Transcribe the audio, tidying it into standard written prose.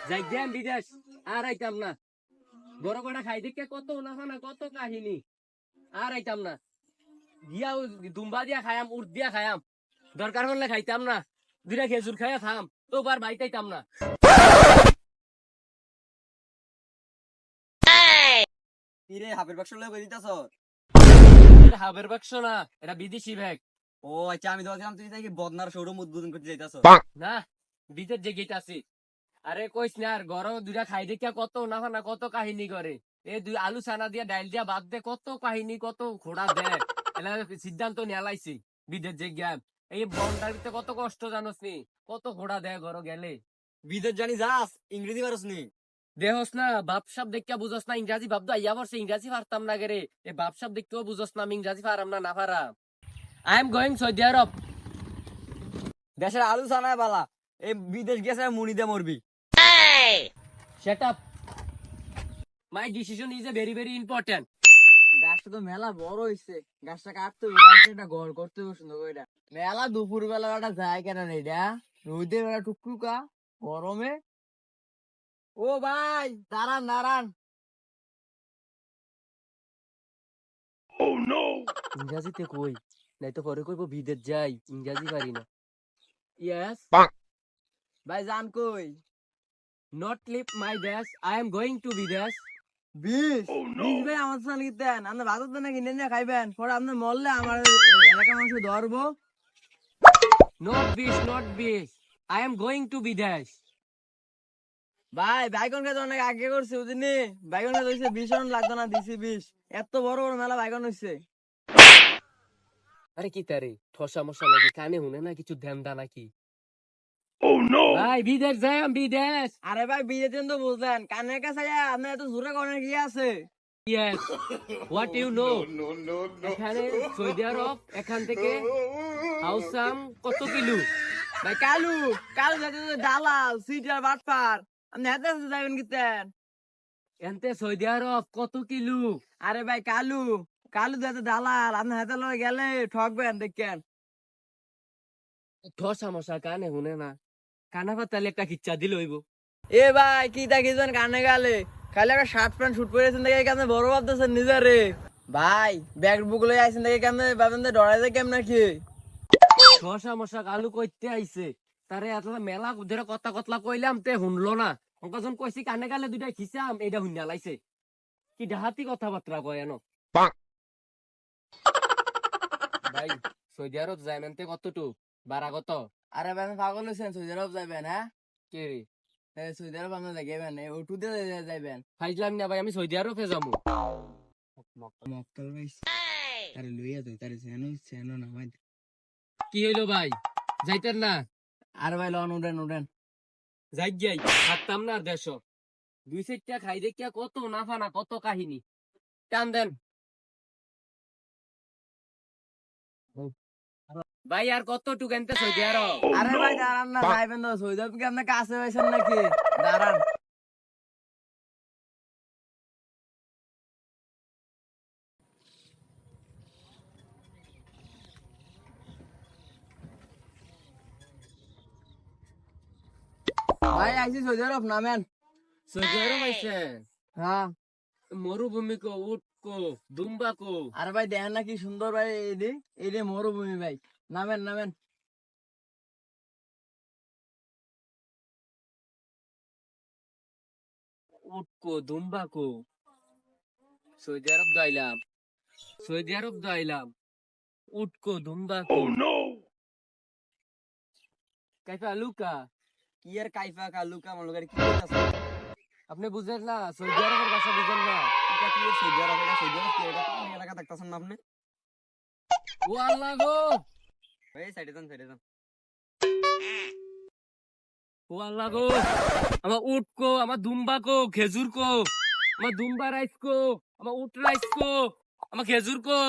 যাই গেম বিদেশ আর আইতাম না। বড় কটা খাই দেখে কত না কত কাহিনী। আর আইতাম না। গিয়াও দুম্বা দিয়া খায়াম, উঠ দিয়া খায়াম। দরকার হলে খাইতাম না। দুইটা খেজুর খাইয়া থাম। তো বার বাইতাইতাম না। কিরে হাফের বাক্স লয়ে কইতাছ? এটা হাবের বাক্স না, এটা বিদেশি ব্যাগ। ও আচ্ছা, আমি ভাবছিলাম তুই নাকি বদনার শোরুম উদ্বোধন করতে যাইতাছ। না, বিদেশ যে গেট আছে। আরে কইস না আর গরম দুইটা খাই দেখিয়া কত না কত কাহিনী করে। এই দুই আলু ছানা দিয়া ডাইল দিয়া বাদ দে কত কাহিনী কত ঘোড়া দেয়। এলা সিদ্ধান্ত নিয়া লাইছি বিদেশ যে জ্ঞান। এই বন্ডারিতে কত কষ্ট জানোস নি, কত ঘোড়া দেয় ঘর গেলে। বিদেশ জানি যাস, ইংরেজি পারস নি? দেহস না বাপসাপ দেখিয়া বুঝস না ইংরাজি ভাবতো আইয়া বসে ইংরাজি পারতাম না গেরে। এই বাপসাপ দেখতেও বুঝস না আমি ইংরাজি পারাম না পারাম। আই এম গোয়িং সৌদি আরব। দেশের আলু ছানায় বালা, এই বিদেশ গেছে মুড়ি দিয়ে মরবি। Shut up. My decision is a very very important. গাছটা তো মেলা বড় হইছে, গাছটা কাটতে হবে, কাটতে একটা ঘর করতে হবে সুন্দর করে। মেলা দুপুর বেলা একটা যায় কেন এটা রোদে বেলা টুকটুকা গরমে। ও ভাই দাঁড়ান দাঁড়ান। ইংরাজিতে কই, নাই তো পরে কইব বিদেশ যাই, ইংরাজি পারি না। Yes, ভাই যান কই? not leave my desk. I am going to বিদেশ। বিষ বিষ ভাই আমার সাথে নিতেন, আপনার ভাত তো না কিনে নিয়ে খাইবেন, পরে আপনি মরলে আমার এলাকার মানুষ ধরবো। Not বিশ, not বিশ। I am going to বিদেশ। ভাই বাইকন খেতে অনেক আগে করছে বুঝিনি, বাইকন খেতে হয়েছে ভীষণ লাগতো না, দিছি বিষ। এত বড় বড় মেলা বাইকন হয়েছে। আরে কি তারে ঠসা মশা নাকি কানে শুনে না কিছু ধ্যান দা নাকি? ভাই বিদেশ যাই বিদেশ। আরে ভাই বিয়েতেন তো বুঝলেন, কানের কাছে আপনার এত জোরে করার কি আছে? Yes, what you know? এখানে সৌদি আরব এখান থেকে হাউসাম কত কিলো? ভাই কালু কালু যাতে দালাল সিটার বাটপার, আপনি হাতে হাতে যাবেন কিতেন? এনতে সৌদি আরব কত কিলো? আরে ভাই কালু কালু যাতে দালাল, আপনি হাতে লয়ে গেলে ঠকবেন দেখেন। ঠসা মশা কানে শুনে না, কানা পাতালে একটা কিচ্ছা দিলে হইব। এ ভাই কি দেখিছেন কানে গালে, খালি একটা শার্ট প্যান্ট শুট পরেছেন দেখে কেমন বড় ভাবতেছেন নিজেরে। ভাই ব্যাগ বুক লয়ে আইছেন দেখে কেমন ভাবেন ডরাই যায় কেমন কি? ঠসা মশা কালু কইতে আইছে, তারে এতলা মেলা ধরে কথা কতলা কইলাম তে শুনলো না। অঙ্কজন কইছি কানে গালে দুইটা খিসাম, এইটা শুনিয়া লাইছে। কি ডাহাতি কথাবার্তা কয় এনো। ভাই সৌদি আরব যাই মেনতে কতটুক বাড়া কত? আরে ভাই আপনি পাগল হয়েছেন, সৌদি আরব যাইবেন? হ্যাঁ কে রে সৌদি আরব আপনি যাইবেন, ওটু দিয়ে যাইবেন। ফাইজলাম না ভাই, আমি সৌদি আরবে যাবো। মক্কেল ভাই তারে লইয়া দই, তারে চেনো চেনো না ভাই। কি হইলো ভাই, যাইতেন না? আরে ভাই লন উঠেন উঠেন। যাই যাই থাকতাম না আর দেশ। দুই চারটা খাই দেখিয়া কত না কত কাহিনী। টান দেন ভাই, আর কতটুকু এনতে সৌদি আরব? আরে ভাই দাঁড়ান না, যাইবেন তো সৌদি আরব কি আপনার কাছে পাইছেন নাকি? দাঁড়ান। ভাই আইছি সৌদি আরব, নামেন। সৌদি আরব আইছে? হ্যাঁ। মরুভূমি কো, উট কো, দুম্বা কো? আরে ভাই দেখেন না কি সুন্দর ভাই, এই মরুভূমি ভাই। নামেন নামেন। উট কো, দুম্বা কো? সৌদি আরব যাইলাম, সৌদি আরব যাইলাম, উট কো, দুম্বা কো? কাইফা লুকা? কি আর কাইফা কালুকা মলগারি কি কইতাছ? আপনি বুঝেন না, সৌদি আরবের ভাষা বুঝেন না? এটা কি সৌদি আরব? এটা সৌদি আরব কি? এটা কোন এলাকা দেখতাছেন না আপনি? ও আল্লাহ গো, এই সাইডে যান সাইডে যান। ও আল্লাহ গো, আমার উট কো, আমার দুম্বা কো, খেজুর কো, আমার দুম্বা রাইস কো, আমার উট রাইস কো, আমার খেজুর কো?